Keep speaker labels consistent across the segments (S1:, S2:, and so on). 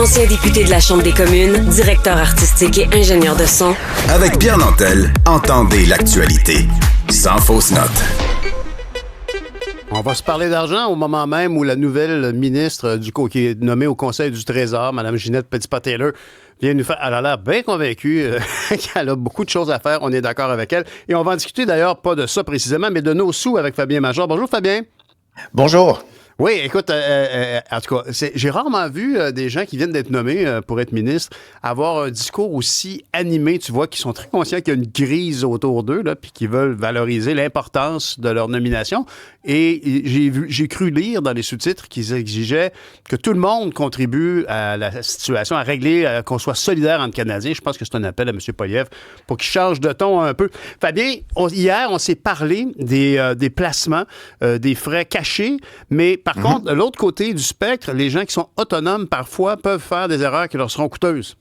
S1: Ancien député de la Chambre des communes, directeur artistique et ingénieur de son.
S2: Avec Pierre Nantel, entendez l'actualité. Sans fausse note.
S3: On va se parler d'argent au moment même où la nouvelle ministre qui est nommée au Conseil du Trésor, Mme Ginette Petitpas-Taylor, vient nous faire. Elle a l'air bien convaincue qu'elle a beaucoup de choses à faire. On est d'accord avec elle. Et on va en discuter d'ailleurs, pas de ça précisément, mais de nos sous avec Fabien Major. Bonjour Fabien.
S4: Bonjour.
S3: Oui, écoute, en tout cas, j'ai rarement vu des gens qui viennent d'être nommés pour être ministres avoir un discours aussi animé, tu vois, qui sont très conscients qu'il y a une crise autour d'eux, là, puis qui veulent valoriser l'importance de leur nomination. Et j'ai cru lire dans les sous-titres qu'ils exigeaient que tout le monde contribue à la situation, à régler, qu'on soit solidaire entre Canadiens. Je pense que c'est un appel à M. Poilievre pour qu'il change de ton un peu. Fabien, hier, on s'est parlé des placements, des frais cachés, mais par contre, de l'autre côté du spectre, les gens qui sont autonomes, parfois, peuvent faire des erreurs qui leur seront coûteuses.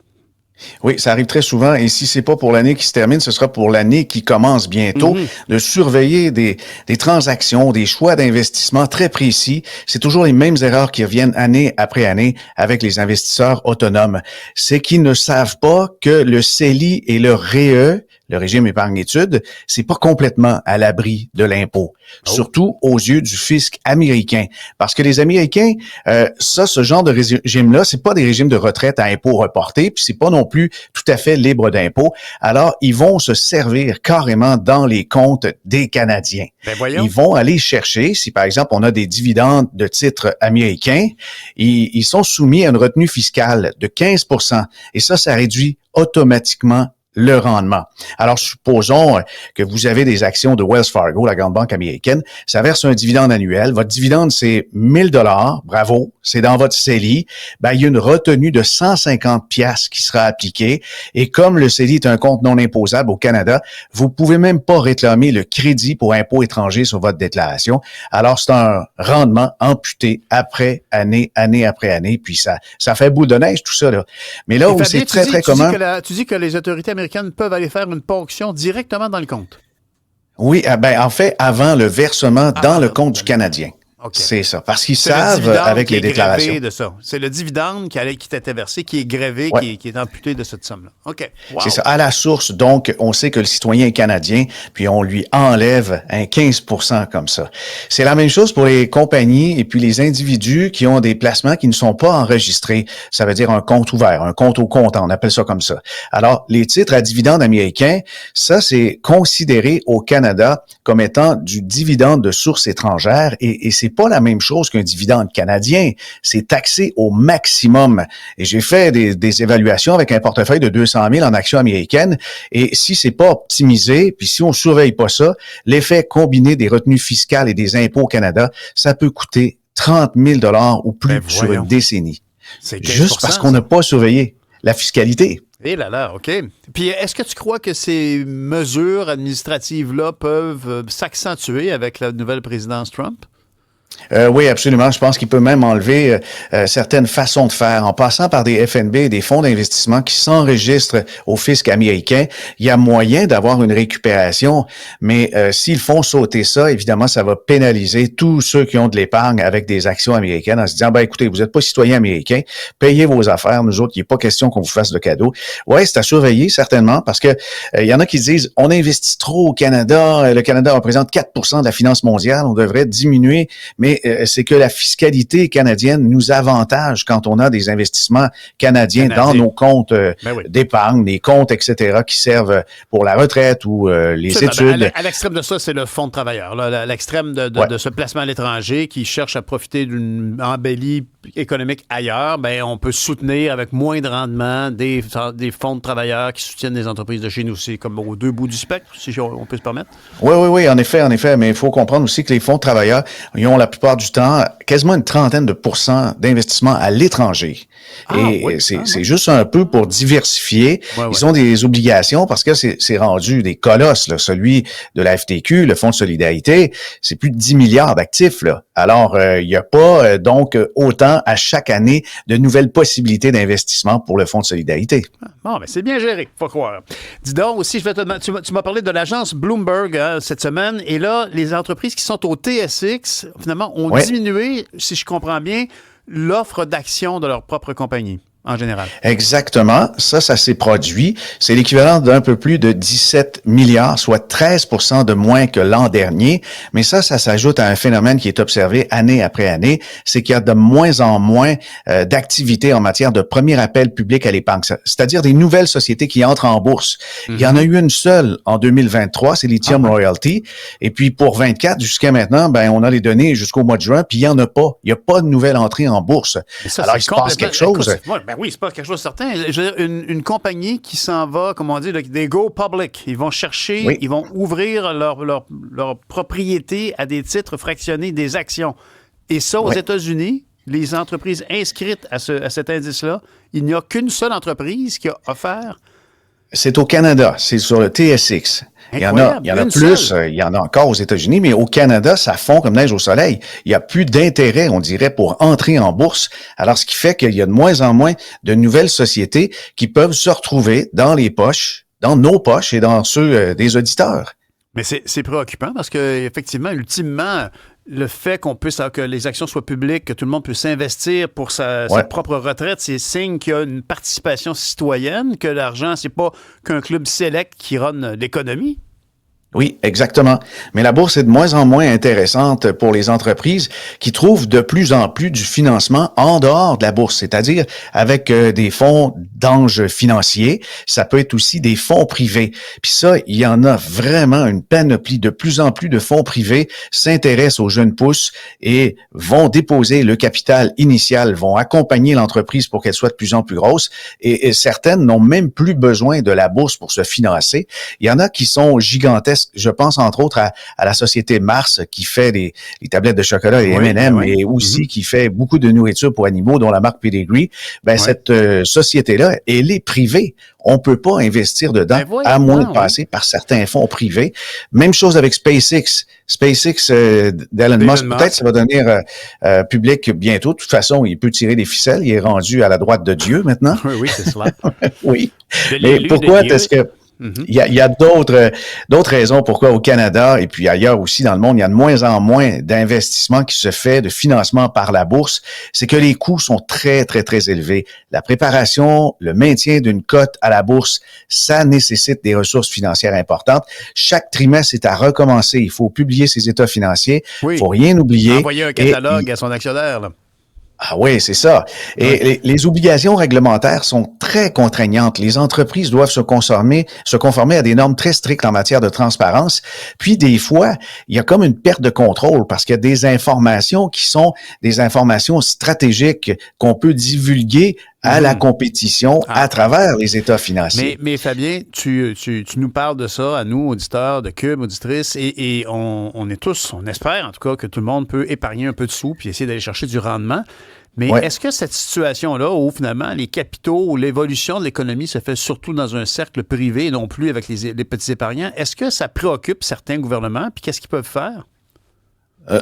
S4: Oui, ça arrive très souvent. Et si c'est pas pour l'année qui se termine, ce sera pour l'année qui commence bientôt. De surveiller des transactions, des choix d'investissement très précis. C'est toujours les mêmes erreurs qui reviennent année après année avec les investisseurs autonomes. C'est qu'ils ne savent pas que le CELI et le REE, le régime épargne-études, c'est pas complètement à l'abri de l'impôt. Surtout aux yeux du fisc américain. Parce que les Américains, ce genre de régime-là, c'est pas des régimes de retraite à impôt reporté, puis c'est pas non plus tout à fait libre d'impôt. Alors, ils vont se servir carrément dans les comptes des Canadiens.
S3: Ben voyons.
S4: Ils vont aller chercher, si par exemple on a des dividendes de titres américains, ils sont soumis à une retenue fiscale de 15%. Et ça réduit automatiquement le rendement. Alors, supposons que vous avez des actions de Wells Fargo, la grande banque américaine, ça verse un dividende annuel. Votre dividende, c'est 1000 $, bravo, c'est dans votre CELI. Ben, il y a une retenue de 150 piastres qui sera appliquée. Et comme le CELI est un compte non imposable au Canada, vous pouvez même pas réclamer le crédit pour impôt étranger sur votre déclaration. Alors, c'est un rendement amputé après année après année. Puis ça fait boule de neige, tout ça, là. Mais là où c'est très commun...
S3: Tu dis que les autorités américaines peuvent aller faire une ponction directement dans le compte.
S4: Oui, en fait, avant le versement dans le compte du Canadien.
S3: Okay.
S4: C'est ça. Parce qu'ils savent avec les déclarations.
S3: De ça. C'est le dividende qui t'était versé, qui est grévé, qui est amputé de cette somme-là. OK. Wow.
S4: C'est ça. À la source, donc, on sait que le citoyen est canadien, puis on lui enlève un 15% comme ça. C'est la même chose pour les compagnies et puis les individus qui ont des placements qui ne sont pas enregistrés. Ça veut dire un compte ouvert, un compte au comptant, on appelle ça comme ça. Alors, les titres à dividendes américains, ça, c'est considéré au Canada comme étant du dividende de source étrangère et c'est pas la même chose qu'un dividende canadien. C'est taxé au maximum. Et j'ai fait des évaluations avec un portefeuille de 200 000 en actions américaines. Et si c'est pas optimisé, puis si on surveille pas ça, l'effet combiné des retenues fiscales et des impôts au Canada, ça peut coûter 30 000 $ ou plus sur une décennie.
S3: C'est
S4: juste parce qu'on n'a pas surveillé la fiscalité.
S3: Eh là là, OK. Puis est-ce que tu crois que ces mesures administratives-là peuvent s'accentuer avec la nouvelle présidence Trump?
S4: Oui, absolument. Je pense qu'il peut même enlever certaines façons de faire. En passant par des FNB, des fonds d'investissement qui s'enregistrent au fisc américain, il y a moyen d'avoir une récupération. Mais s'ils font sauter ça, évidemment, ça va pénaliser tous ceux qui ont de l'épargne avec des actions américaines en se disant, écoutez, vous n'êtes pas citoyen américain, payez vos affaires. Nous autres, il n'est pas question qu'on vous fasse de cadeaux. Ouais, c'est à surveiller, certainement, parce que il y en a qui disent, on investit trop au Canada. Le Canada représente 4% de la finance mondiale. On devrait diminuer. Mais c'est que la fiscalité canadienne nous avantage quand on a des investissements canadiens dans nos comptes d'épargne, des comptes, etc., qui servent pour la retraite ou les études.
S3: À l'extrême de ça, c'est le fonds de travailleurs. Là, à l'extrême de ce placement à l'étranger qui cherche à profiter d'une embellie économique ailleurs, on peut soutenir avec moins de rendement des fonds de travailleurs qui soutiennent des entreprises de chez nous. C'est comme aux deux bouts du spectre, si on peut se permettre.
S4: Oui, en effet. Mais il faut comprendre aussi que les fonds de travailleurs, ils ont la plupart du temps quasiment une trentaine de % d'investissement à l'étranger. C'est juste un peu pour diversifier. Ils ont des obligations parce que c'est rendu des colosses, là. Celui de la FTQ, le Fonds de solidarité, c'est plus de 10 milliards d'actifs, là. Alors, il n'y a pas donc autant à chaque année de nouvelles possibilités d'investissement pour le Fonds de solidarité.
S3: Bon, c'est bien géré, faut croire. Dis donc aussi, je vais te demander, tu m'as parlé de l'agence Bloomberg cette semaine, et là, les entreprises qui sont au TSX, finalement, ont diminué, si je comprends bien, l'offre d'actions de leur propre compagnie. en général.
S4: Exactement. Ça s'est produit. C'est l'équivalent d'un peu plus de 17 milliards, soit 13% de moins que l'an dernier. Mais ça s'ajoute à un phénomène qui est observé année après année. C'est qu'il y a de moins en moins d'activités en matière de premier appel public à l'épargne. C'est-à-dire des nouvelles sociétés qui entrent en bourse. Il y en a eu une seule en 2023, c'est Lithium Royalty. Et puis pour 24, jusqu'à maintenant, ben on a les données jusqu'au mois de juin, puis il y en a pas. Il y a pas de nouvelle entrée en bourse.
S3: Ça,
S4: alors il se passe quelque chose.
S3: Oui, il se passe quelque chose de certain. Je veux dire, une compagnie qui s'en va, comment on dit, des go public. Ils vont chercher, ils vont ouvrir leur propriété à des titres fractionnés, des actions. Et ça, aux États-Unis, les entreprises inscrites à cet indice-là, il n'y a qu'une seule entreprise qui a offert.
S4: C'est au Canada, c'est sur le TSX. Il y en a plus, il y en a encore aux États-Unis, mais au Canada, ça fond comme neige au soleil. Il n'y a plus d'intérêt, on dirait, pour entrer en bourse. Alors, ce qui fait qu'il y a de moins en moins de nouvelles sociétés qui peuvent se retrouver dans les poches, dans nos poches et dans ceux des auditeurs.
S3: Mais c'est préoccupant parce que effectivement, ultimement, le fait que les actions soient publiques, que tout le monde puisse s'investir pour sa propre retraite, c'est signe qu'il y a une participation citoyenne, que l'argent, c'est pas qu'un club select qui run l'économie.
S4: Oui, exactement. Mais la bourse est de moins en moins intéressante pour les entreprises qui trouvent de plus en plus du financement en dehors de la bourse, c'est-à-dire avec des fonds d'anges financiers. Ça peut être aussi des fonds privés. Puis ça, il y en a vraiment une panoplie. De plus en plus de fonds privés s'intéressent aux jeunes pousses et vont déposer le capital initial, vont accompagner l'entreprise pour qu'elle soit de plus en plus grosse. Et certaines n'ont même plus besoin de la bourse pour se financer. Il y en a qui sont gigantesques. Je pense entre autres à la société Mars qui fait les tablettes de chocolat et M&M et aussi qui fait beaucoup de nourriture pour animaux dont la marque Pedigree. Cette société-là, elle est privée. On peut pas investir dedans à moins de passer par certains fonds privés. Même chose avec SpaceX. SpaceX d'Elon Musk, peut-être ça va devenir public bientôt. De toute façon, il peut tirer des ficelles. Il est rendu à la droite de Dieu maintenant.
S3: Oui, c'est cela.
S4: Oui. Mais pourquoi est-ce que il y a d'autres raisons pourquoi au Canada et puis ailleurs aussi dans le monde, il y a de moins en moins d'investissements qui se fait, de financement par la bourse. C'est que les coûts sont très, très, très élevés. La préparation, le maintien d'une cote à la bourse, ça nécessite des ressources financières importantes. Chaque trimestre est à recommencer. Il faut publier ses états financiers. Il faut rien oublier.
S3: Envoyer un catalogue à son actionnaire, là.
S4: Ah oui, c'est ça. Et les obligations réglementaires sont très contraignantes. Les entreprises doivent se conformer à des normes très strictes en matière de transparence. Puis des fois, il y a comme une perte de contrôle parce qu'il y a des informations qui sont des informations stratégiques qu'on peut divulguer à la compétition à travers les états financiers.
S3: Mais Fabien, tu nous parles de ça à nous, auditeurs de Cube, auditrices, et on est tous, on espère en tout cas que tout le monde peut épargner un peu de sous puis essayer d'aller chercher du rendement. Mais est-ce que cette situation-là, où finalement les capitaux, où l'évolution de l'économie se fait surtout dans un cercle privé et non plus avec les petits épargnants, est-ce que ça préoccupe certains gouvernements? Puis qu'est-ce qu'ils peuvent faire?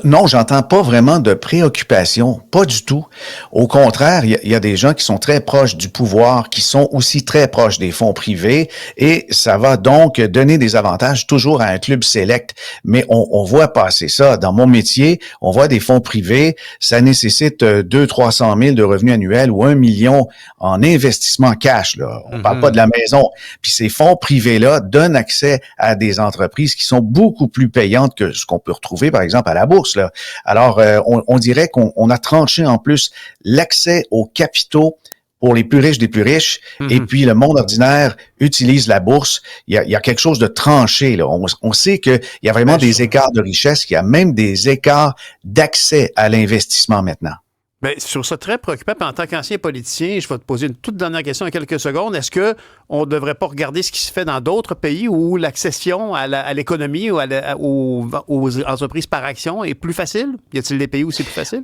S4: Non, j'entends pas vraiment de préoccupation, pas du tout. Au contraire, il y a des gens qui sont très proches du pouvoir, qui sont aussi très proches des fonds privés, et ça va donc donner des avantages toujours à un club select. Mais on voit passer ça dans mon métier, on voit des fonds privés, ça nécessite 200-300 000 de revenus annuels ou 1 million en investissement cash. Là. On parle pas de la maison. Puis ces fonds privés-là donnent accès à des entreprises qui sont beaucoup plus payantes que ce qu'on peut retrouver, par exemple, à la bourse. Là. Alors, on dirait qu'on a tranché en plus l'accès aux capitaux pour les plus riches des plus riches, et puis le monde ordinaire utilise la bourse. Il y a quelque chose de tranché. Là. On sait qu'il y a vraiment des écarts de richesse, qu'il y a même des écarts d'accès à l'investissement maintenant.
S3: Bien, je trouve ça très préoccupant. Puis en tant qu'ancien politicien, je vais te poser une toute dernière question en quelques secondes. Est-ce qu'on ne devrait pas regarder ce qui se fait dans d'autres pays où l'accession à l'économie ou aux entreprises par action est plus facile? Y a-t-il des pays où c'est plus facile?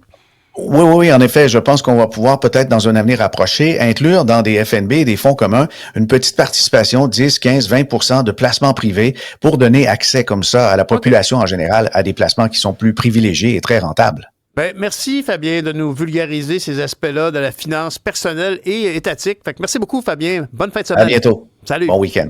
S4: Oui, en effet, je pense qu'on va pouvoir peut-être dans un avenir approché inclure dans des FNB et des fonds communs une petite participation, 10, 15, 20% de placements privés pour donner accès comme ça à la population en général à des placements qui sont plus privilégiés et très rentables.
S3: Ben, merci, Fabien, de nous vulgariser ces aspects-là de la finance personnelle et étatique. Fait que merci beaucoup, Fabien. Bonne fin de semaine.
S4: À bientôt.
S3: Salut.
S4: Bon week-end.